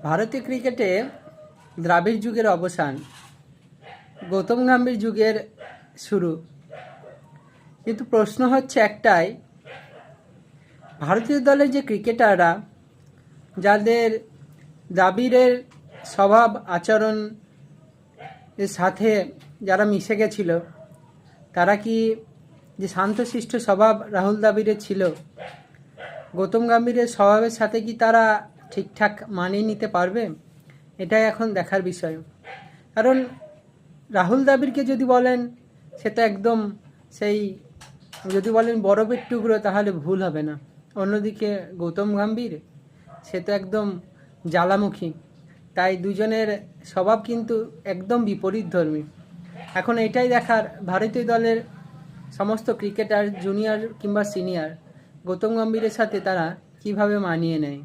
ভারতীয় ক্রিকেটে দ্রাবিড় যুগের অবসান, গৌতম গম্ভীর যুগের শুরু। কিন্তু প্রশ্ন হচ্ছে একটাই, ভারতীয় দলের যে ক্রিকেটাররা যাদের দ্রাবিড়ের স্বভাব আচরণ এর সাথে যারা মিশে গেছিল, তারা কি যে শান্তশিষ্ট স্বভাব রাহুল দ্রাবিড়ের ছিল, গৌতম গম্ভীরের স্বভাবের সাথে কি তারা ঠিকঠাক মানিয়ে নিতে পারবে? এটাই এখন দেখার বিষয়। কারণ রাহুল দ্রাবিড়কে যদি বলেন, সে তো একদম সেই, যদি বলেন বরফের টুকরো, তাহলে ভুল হবে না। অন্যদিকে গৌতম গম্ভীর, সে তো একদম জ্বালামুখী। তাই দুজনের স্বভাব কিন্তু একদম বিপরীতধর্মী। এখন এটাই দেখার, ভারতীয় দলের সমস্ত ক্রিকেটার, জুনিয়র কিংবা সিনিয়র, গৌতম গম্ভীরের সাথে তারা কিভাবে মানিয়ে নেয়।